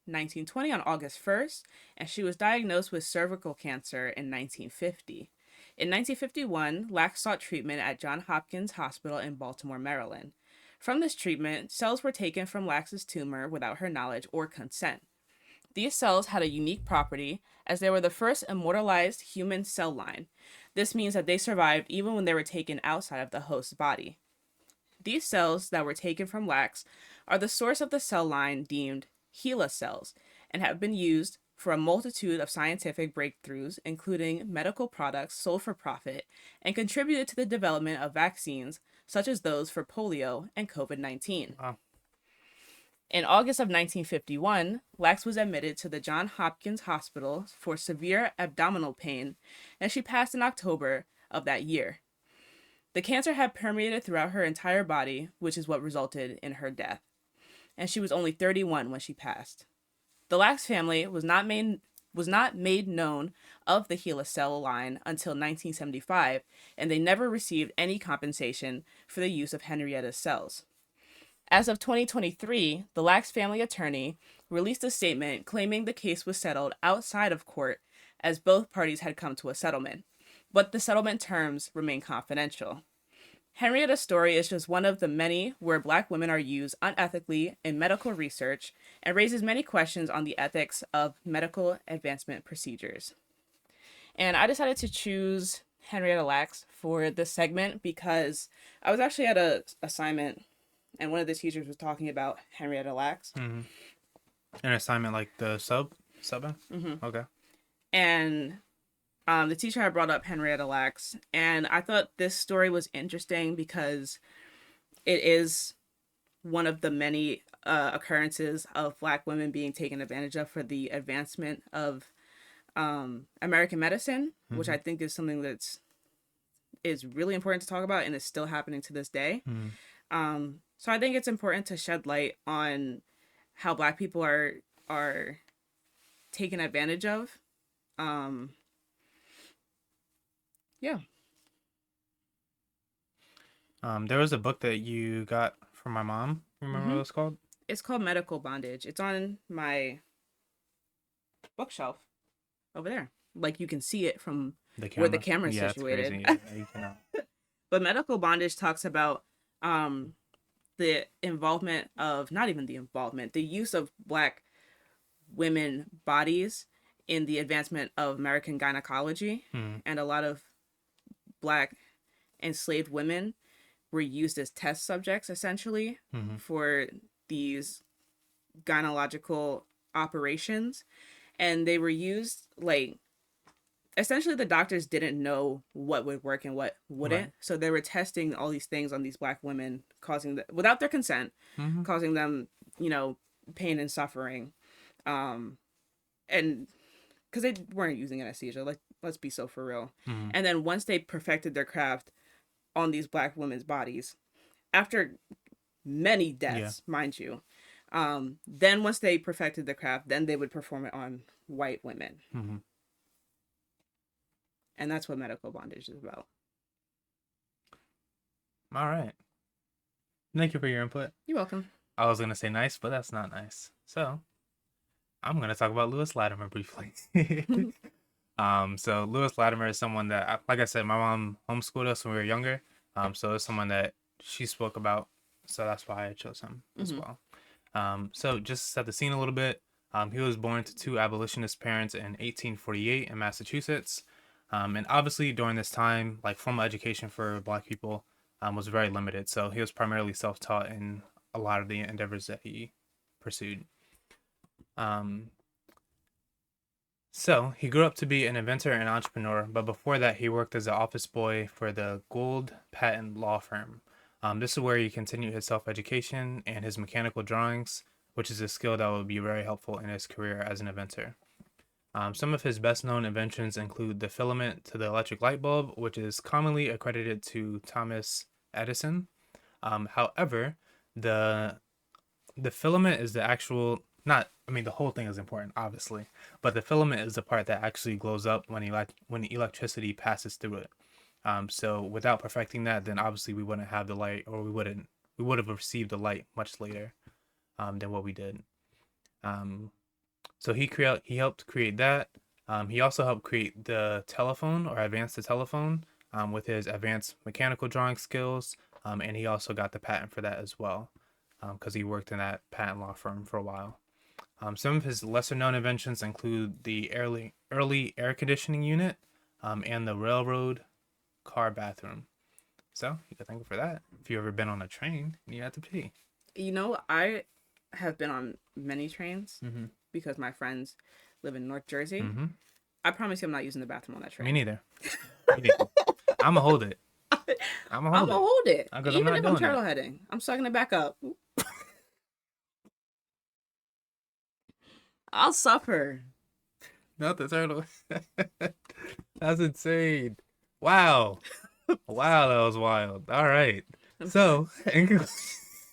1920 on August 1st, and she was diagnosed with cervical cancer in 1950. In 1951, Lacks sought treatment at Johns Hopkins Hospital in Baltimore, Maryland. From this treatment, cells were taken from Lacks's tumor without her knowledge or consent. These cells had a unique property as they were the first immortalized human cell line. This means that they survived even when they were taken outside of the host's body. These cells that were taken from Lacks are the source of the cell line deemed HeLa cells and have been used for a multitude of scientific breakthroughs, including medical products sold for profit, and contributed to the development of vaccines such as those for polio and COVID-19. Wow. In August of 1951, Lacks was admitted to the Johns Hopkins Hospital for severe abdominal pain, and she passed in October of that year. The cancer had permeated throughout her entire body, which is what resulted in her death. And she was only 31 when she passed. The Lacks family was not made known of the HeLa cell line until 1975, and they never received any compensation for the use of Henrietta's cells. As of 2023, the Lacks family attorney released a statement claiming the case was settled outside of court as both parties had come to a settlement, but the settlement terms remain confidential. Henrietta's story is just one of the many where Black women are used unethically in medical research and raises many questions on the ethics of medical advancement procedures. And I decided to choose Henrietta Lacks for this segment because I was actually at a assignment and one of the teachers was talking about Henrietta Lacks. Mm-hmm. An assignment like the subbing? Mm-hmm. Okay. And The teacher had brought up Henrietta Lacks, and I thought this story was interesting because it is one of the many occurrences of Black women being taken advantage of for the advancement of American medicine, which Mm-hmm. I think is something that's is really important to talk about and is still happening to this day. Mm-hmm. So I think it's important to shed light on how Black people are taken advantage of. Um, yeah, There was a book that you got from my mom. Remember what hmm it was called? it's called Medical Bondage. It's on my bookshelf over there. Like you can see it from The where the camera. camera is Yeah, it's situated. crazy. Yeah, you cannot. But medical bondage talks about um, the involvement of not even the involvement, the use of Black women bodies in the advancement of American gynecology, Mm-hmm. and a lot of Black enslaved women were used as test subjects essentially Mm-hmm. for these gynecological operations, and they were used like essentially the doctors didn't know what would work and what Right. wouldn't, so they were testing all these things on these Black women, causing them without their consent, Mm-hmm. causing them, you know, pain and suffering, um and because they weren't using anesthesia, like let's be so for real. Mm-hmm. And then once they perfected their craft on these Black women's bodies, after many Yeah. deaths, mind you, then once they perfected the craft, then they would perform it on white women, Mm-hmm. and that's what medical bondage is about. All right. Thank you for your input. You're welcome. I was gonna say nice, but that's not nice. So I'm gonna talk about Lewis Latimer briefly. So Lewis Latimer is someone that, like I said, my mom homeschooled us when we were younger. So it's someone that she spoke about. So that's why I chose him as hmm well. So just to set the scene a little bit, he was born to two abolitionist parents in 1848 in Massachusetts. And obviously during this time, like formal education for Black people was very limited. So he was primarily self-taught in a lot of the endeavors that he pursued. Um, so he grew up to be an inventor and entrepreneur, but before that, he worked as an office boy for the Gould Patent Law Firm. This is where he continued his self-education and his mechanical drawings, which is a skill that will be very helpful in his career as an inventor. Some of his best-known inventions include the filament to the electric light bulb, which is commonly accredited to Thomas Edison. However, the the filament is the actual not I mean the whole thing is important obviously, but the filament is the part that actually glows up when electricity passes through it. So without perfecting that, then obviously we wouldn't have the light, or we would have received the light much later than what we did. um, so he helped create that. He also helped create the telephone, or advance the telephone, with his advanced mechanical drawing skills. And he also got the patent for that as well, because he worked in that patent law firm for a while. Some of his lesser known inventions include the early air conditioning unit, and the railroad car bathroom. So you can thank him for that. If you've ever been on a train and you had to pee. You know, I have been on many trains Mm-hmm. because my friends live in North Jersey. Mm-hmm. I promise you I'm not using the bathroom on that Me train. neither. Me neither. I'ma hold it. I'ma I'm hold gonna it. hold it. Because I'm Even not if I'm doing it. turtle heading, I'm sucking it back up. I'll suffer. Not the turtle. That's insane. Wow. Wow, that was wild. All right. I'm sorry. So,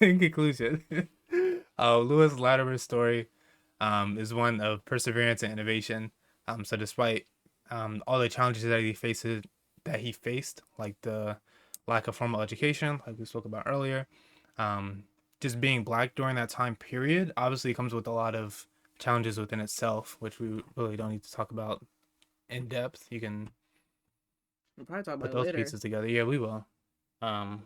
in conclusion, Lewis Latimer's story is one of perseverance and innovation. So despite all the challenges that he faced, like the lack of formal education, like we spoke about earlier, um, just being Black during that time period obviously comes with a lot of challenges within itself, which we really don't need to talk about in depth. You can We'll probably talk put about it those later. pieces together. Yeah, we will. Um,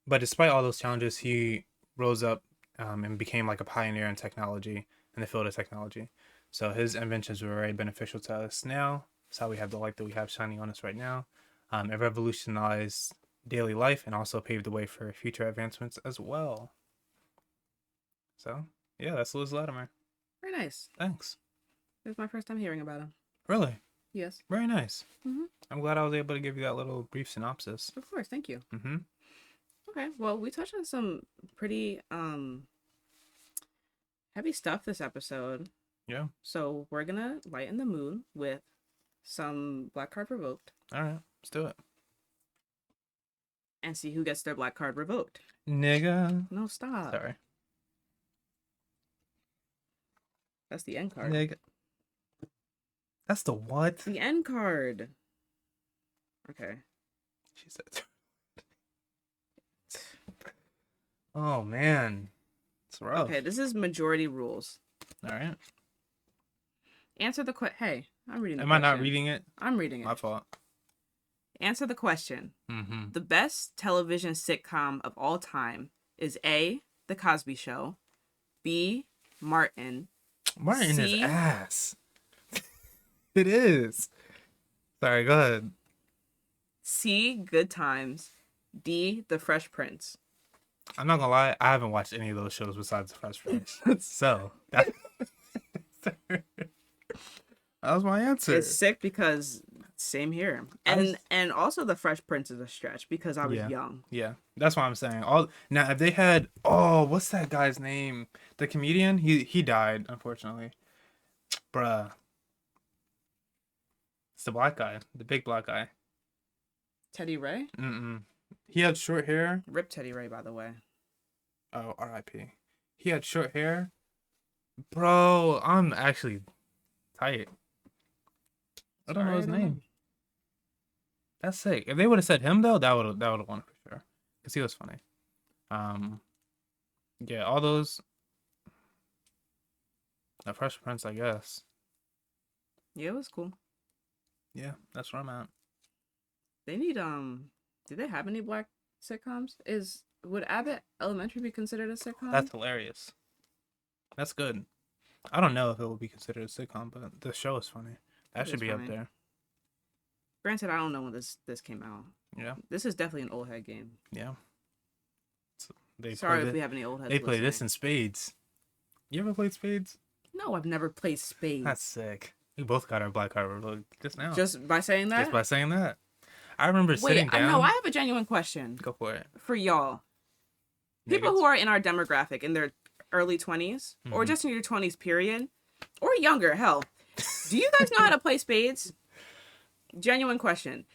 but despite all those challenges, he rose up, and became like a pioneer in technology, in the field of technology. So his inventions were very beneficial to us now. That's how we have the light that we have shining on us right now. It revolutionized daily life and also paved the way for future advancements as well. So yeah, that's Lewis Latimer. Very nice. Thanks. This is my first time hearing about him. Really? Yes. Very nice. Mm-hmm. I'm glad I was able to give you that little brief synopsis. Of course. Thank you. Mm-hmm. Okay. Well, we touched on some pretty heavy stuff this episode. Yeah. So we're gonna lighten the mood with some black card revoked All right. Let's do it. and see who gets their black card revoked. Nigga. No, stop. Sorry. That's the end card. Nigga. That's the what? The end card. Okay. She said. Oh man. It's rough. Okay, this is majority rules. All right. Answer the question. Hey, I'm reading the Am question. I not reading it? I'm reading it. My fault. Answer the question. Mm-hmm. The best television sitcom of all time is A, The Cosby Show, B, Martin. Martin C? is ass. It is. Sorry, go ahead. C, Good Times, D, The Fresh Prince. I'm not gonna lie, I haven't watched any of those shows besides The Fresh Prince. So that was my answer. It's sick because same here. And also The Fresh Prince is a stretch because I was young. Yeah, that's what I'm saying. All now, if they had, what's that guy's name? The comedian. He died unfortunately. Bruh. It's the black guy, the big black guy. Teddy Ray? Mm-mm. He had short hair. Rip Teddy Ray, by the way. Oh, R.I.P. He had short hair. Bro, I'm actually tight. I don't know his name. That's sick. If they would have said him though, that would have won for sure. Cause he was funny. Yeah, all those. The Fresh Prince, I guess. Yeah, it was cool. Yeah, that's where I'm at. They need did they have any black sitcoms? Would Abbott Elementary be considered a sitcom? That's hilarious. That's good. I don't know if it will be considered a sitcom, but the show is funny. That should be up there. Granted, I don't know when this came out. Yeah. This is definitely an old head game. Yeah. So sorry if we have any old heads. They play this in spades. You ever played spades? No, I've never played spades. That's sick. We both got our black card revoked just now. Just by saying that? Just by saying that. I remember sitting down. No, I have a genuine question. Go for it. For y'all. People who are in our demographic in their early 20s or just in your 20s period or younger, hell. Do you guys know how to play spades? Genuine question.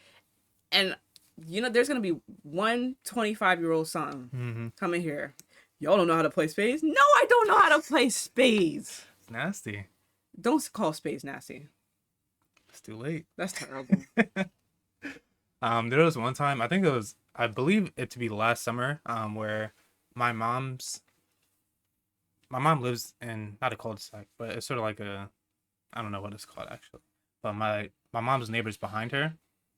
And there's going to be one 25-year-old son coming here. Y'all don't know how to play spades? No, I don't know how to play spades. It's nasty. Don't call spades nasty. It's too late. That's terrible. There was one time, I believe it to be last summer, where my mom lives in, not a cul-de-sac, but it's sort of like I don't know what it's called actually. But my mom's neighbors behind her,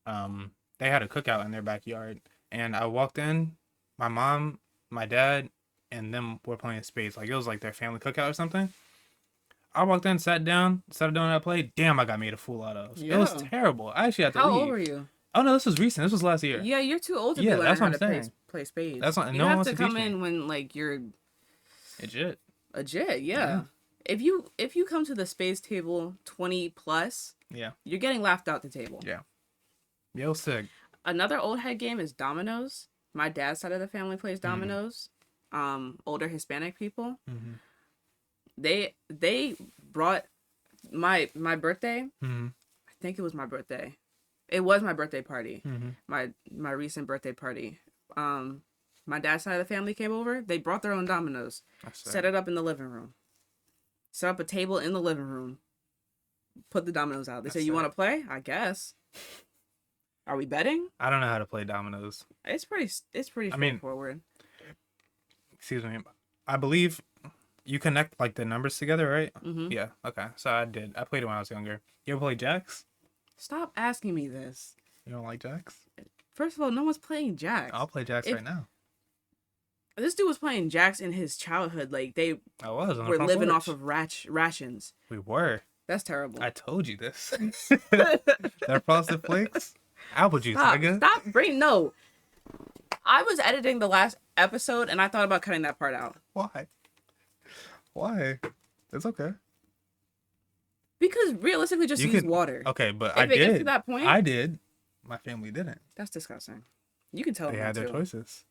they had a cookout in their backyard. And I walked in, my mom, my dad, and them were playing spades. Like it was like their family cookout or something. I walked in, sat down and I played. Damn, I got made a fool out of. Yeah. It was terrible. I actually had to leave. How old were you? Oh no, this was recent. This was last year. Yeah, you're too old to be learning how to play spades. That's not. You have to come in when like you're legit. Legit, yeah. If you come to the spades table 20 plus, you're getting laughed out the table. Yeah. Yo, sick. Another old head game is dominoes. My dad's side of the family plays dominoes. Older Hispanic people. Mm-hmm. They brought my birthday. Mm-hmm. I think it was my birthday. It was my birthday party. Mm-hmm. My recent birthday party. My dad's side of the family came over. They brought their own dominoes. Set it up in the living room. Set up a table in the living room. Put the dominoes out. They said, "You want to play?" I guess. Are we betting? I don't know how to play dominoes. It's pretty straightforward. Excuse me. I believe you connect like the numbers together, right? Mm-hmm. Yeah. Okay. So I did. I played it when I was younger. You ever play jacks? Stop asking me this. You don't like jacks? First of all, no one's playing jacks. I'll play jacks right now. This dude was playing jacks in his childhood. Like were living off of rations. We were. That's terrible. I told you this. That Frosted Flakes, apple juice. Stop. No. I was editing the last episode and I thought about cutting that part out. Why? It's okay. Because realistically, just You use can. water. Okay, but I If it gets to did. that point, I did. My family didn't. that's disgusting. You can tell They them had that their too. choices.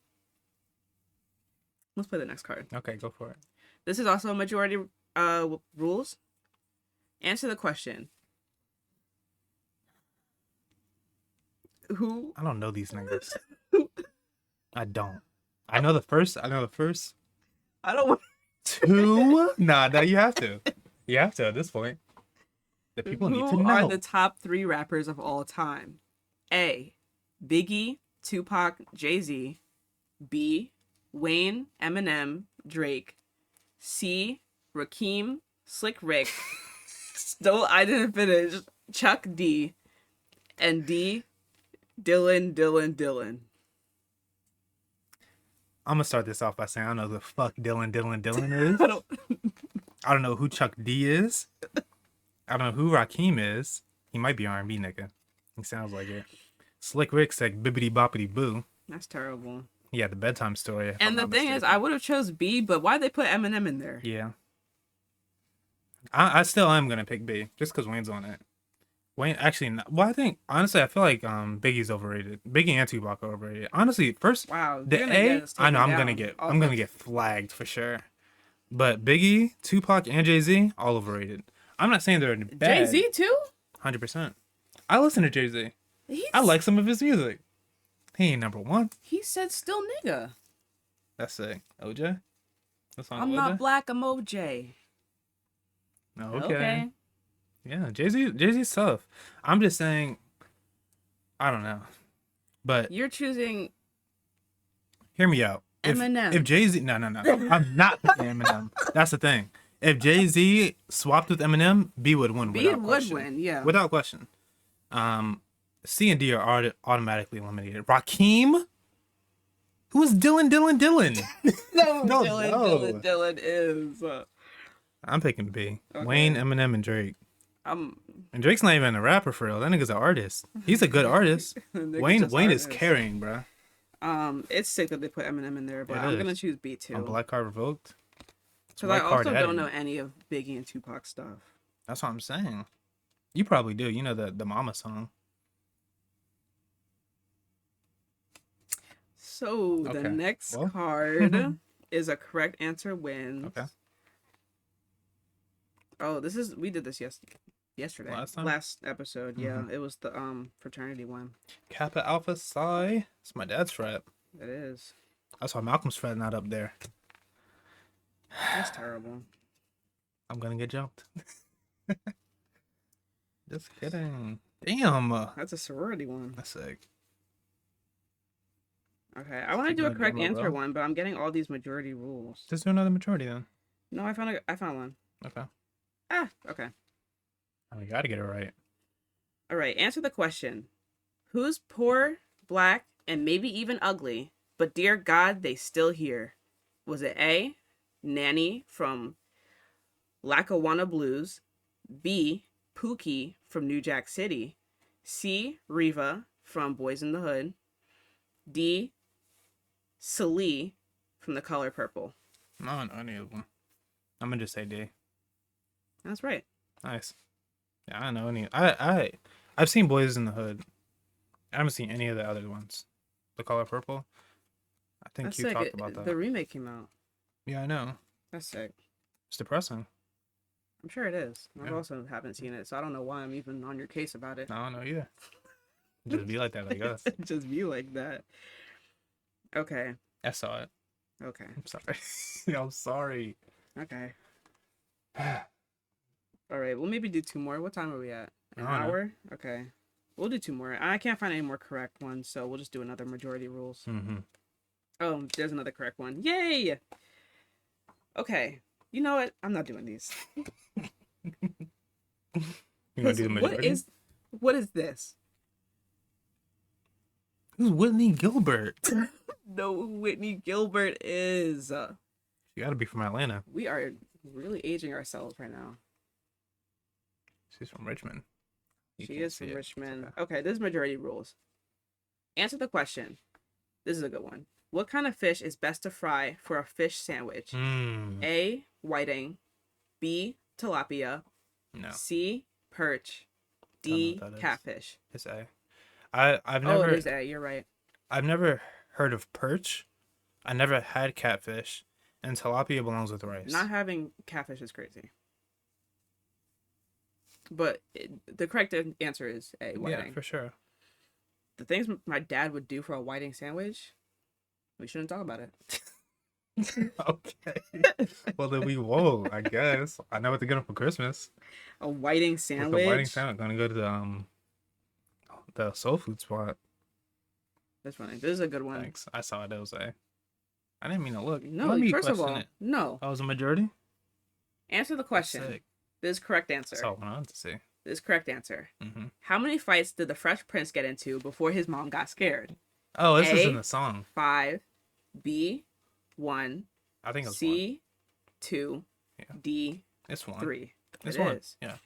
Let's play the next card. Okay, go for it. This is also majority rules. Answer the question. Who? I don't know these niggas. I don't. I know the first. I know the first I don't want. two. Nah, you have to. You have to at this point. The people need to Who are know. the top 3 rappers of all time? A. Biggie, Tupac, Jay-Z. B. Wayne, Eminem, Drake. C. Rakim, Slick Rick. Still, I didn't finish. Chuck D. And D. Dylan. I'm gonna start this off by saying I don't know who the fuck Dylan is. I don't. I don't know who Chuck D is. I don't know who Rakim is. He might be R&B nigga. He sounds like it. Slick Rick said bibbity boppity boo. That's terrible. Yeah, the bedtime story. And the thing is, I would have chose B, but why'd they put Eminem in there? Yeah. I still am gonna pick B just because Wayne's on it. Wayne actually, well, I think honestly, I feel like Biggie's overrated. Biggie and Tupac are overrated. Honestly, first Wow. the A, I know I'm gonna get flagged for sure. But Biggie, Tupac, and Jay-Z all overrated. I'm not saying they're bad. Jay-Z too? 100%. I listen to Jay-Z. I like some of his music. He ain't number one. He said still nigga. That's sick. OJ? That's on I'm OJ? not black, I'm OJ. Okay. Yeah, Jay-Z's tough. I'm just saying, I don't know. But You're choosing hear me out. Eminem. If Jay-Z, no. I'm not picking Eminem. That's the thing. If Jay-Z swapped with Eminem, B would win. B would win, yeah. Without question. C and D are automatically eliminated. Rakim? Who is Dylan? No, No, Dylan is. I'm picking B. Okay. Wayne, Eminem, and Drake. I'm. And Drake's not even a rapper for real. That nigga's an artist. He's a good artist. Wayne is carrying, bro. It's sick that they put Eminem in there, but I'm gonna choose B too. On Black Card Revoked. Because I also don't know any of Biggie and Tupac stuff. That's what I'm saying. You probably do. You know the Mama song. So the next card is a correct answer wins. Okay. Oh, we did this yesterday. Last episode. Yeah, it was the fraternity one. Kappa Alpha Psi. It's my dad's frat. It is. That's why Malcolm's frat not up there. That's terrible. I'm gonna get jumped. Just kidding. Damn. That's a sorority one. That's sick. Okay, I want to do a correct answer one, but I'm getting all these majority rules. Just do another majority then. No, I found one. Okay. Okay. Oh, we gotta get it right. All right, answer the question. Who's poor, black, and maybe even ugly, but dear God, they still here? Was it A, Nanny from Lackawanna Blues, B, Pookie from New Jack City, C, Reva from Boys in the Hood, D, Celie from The Color Purple? I don't know any of them. I'm gonna just say D. That's right. Nice. Yeah, I don't know any. I've seen Boys in the Hood. I haven't seen any of the other ones. The Color Purple. I think you talked about that. The remake came out. Yeah, I know. That's sick. It's depressing. I'm sure it is. I Yeah. also haven't seen it, so I don't know why I'm even on your case about it. No, I don't know either. Just be like that, I guess. Just view like that. Okay. I saw it. Okay. I'm sorry. I'm sorry. Okay. All right. We'll maybe do 2 more. What time are we at? An I don't know. hour? Okay. We'll do 2 more. I can't find any more correct ones, so we'll just do another majority rules. Mm-hmm. Oh, there's another correct one. Yay! Okay. You know what? I'm not doing these. You gonna do the majority? What is this? Who's Whitney Gilbert? No, Whitney Gilbert is. You gotta be from Atlanta. We are really aging ourselves right now. She's from Richmond. She is from Richmond. Okay, this is majority rules. Answer the question. This is a good one. What kind of fish is best to fry for a fish sandwich? A, whiting. B, tilapia. No. C, perch. Don't know D, what that is. catfish. It's A. I've Oh, it never is A. You're right. I've never heard of perch. I never had catfish, and tilapia belongs with rice. Not having catfish is crazy. But the correct answer is A, whiting. Yeah, for sure. The things my dad would do for a whiting sandwich, we shouldn't talk about it. Okay. Well, then we won't. I guess I know what to get him for Christmas. A whiting What's sandwich? the whiting sandwich? Gonna go to the soul food spot. That's funny. This is a good one. Thanks. I saw it. It was A. I didn't mean to look. No, Let me first of question all, it. no. Oh, it was a majority? Answer the question. Sick. This is correct answer. That's all I wanted to see. This is correct answer. Mm-hmm. How many fights did the Fresh Prince get into before his mom got scared? Oh, this is A, in the song. 5, B, 1, I think it was C, one. 2, Yeah. D, It's one. 3. It's It one. is. Yeah.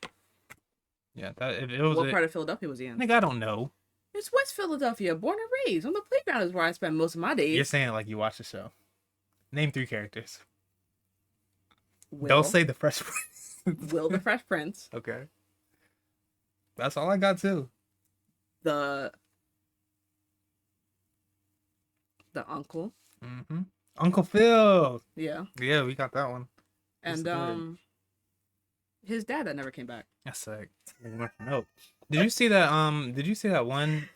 Yeah. That it was. What part of Philadelphia was he in? I think I don't know. It's West Philadelphia, born and raised. On the playground is where I spend most of my days. You're saying it like you watch the show. Name 3 characters. Will, Don't say the Fresh Prince. Will the Fresh Prince. Okay. That's all I got too. The uncle. Mm-hmm. Uncle Phil. Yeah. Yeah, we got that one. And his dad that never came back. That's sick. Nope. Did you see that? Did you see that one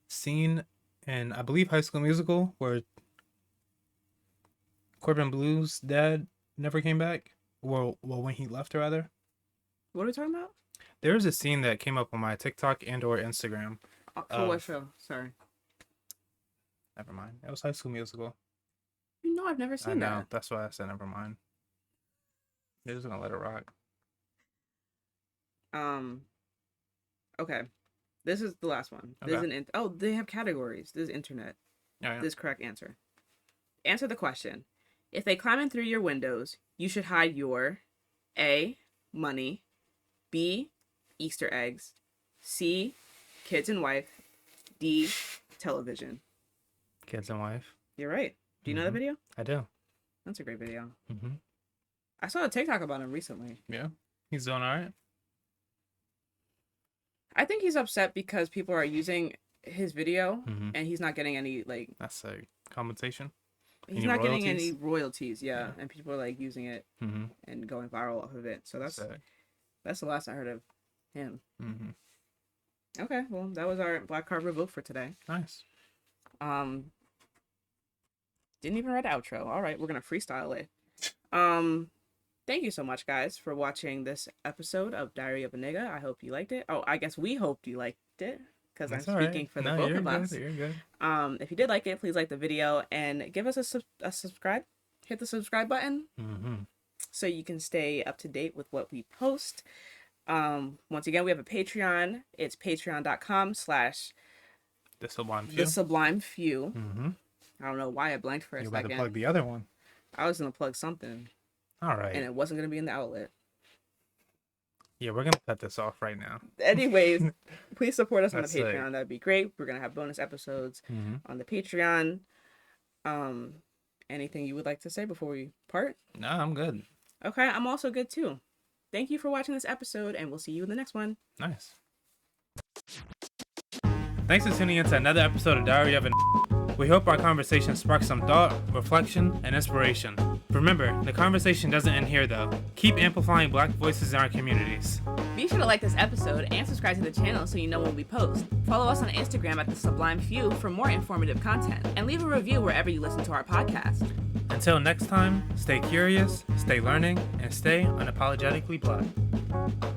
scene in I believe High School Musical where Corbin Blue's dad never came back? Well, when he left, rather. What are we talking about? There was a scene that came up on my TikTok and/or Instagram. For what show? Sorry. Never mind. It was High School Musical. You know I've never I seen know. that. That's why I said never mind. They're just gonna let it rock. Okay. This is the last one. This is they have categories. This is internet. Oh, yeah. This is correct answer. Answer the question. If they climb in through your windows, you should hide your A, money, B, Easter eggs, C, kids and wife, D, television. Kids and wife. You're right. Do you know that video? I do. That's a great video. Mm-hmm. I saw a TikTok about him recently. Yeah. He's doing all right. I think he's upset because people are using his video Mm-hmm. and he's not getting any That's a compensation. he's Any not getting royalties? any royalties, yeah. Yeah. And people are using it Mm-hmm. and going viral off of it. So that's the last I heard of him. Mm-hmm. Okay, well that was our Black Card Revoke for today. Nice. Didn't even read the outro. All right, we're gonna freestyle it. Thank you so much, guys, for watching this episode of Diary of a Nigga. I hope you liked it. Oh, I guess we hoped you liked it because I'm That's all speaking right. for the No, both you're of good. us. You're good. If you did like it, please like the video and give us a subscribe. Hit the subscribe button Mm-hmm. so you can stay up to date with what we post. Once again, we have a Patreon. It's patreon.com/the The Sublime Few. Sublime Few. Mm-hmm. I don't know why I blanked for a You're about to second. plug the other one. I was gonna plug something, All right. and it wasn't gonna be in the outlet. Yeah, we're gonna cut this off right now. Anyways, please support us on the That's sick. Patreon. That'd be great. We're gonna have bonus episodes Mm-hmm. on the Patreon. Anything you would like to say before we part? No, I'm good. Okay, I'm also good too. Thank you for watching this episode, and we'll see you in the next one. Nice. Thanks for tuning in to another episode of Diary of a We hope our conversation sparks some thought, reflection, and inspiration. Remember, the conversation doesn't end here though. Keep amplifying Black voices in our communities. Be sure to like this episode and subscribe to the channel so you know when we post. Follow us on Instagram at The Sublime Few for more informative content, and leave a review wherever you listen to our podcast. Until next time, stay curious, stay learning, and stay unapologetically Black.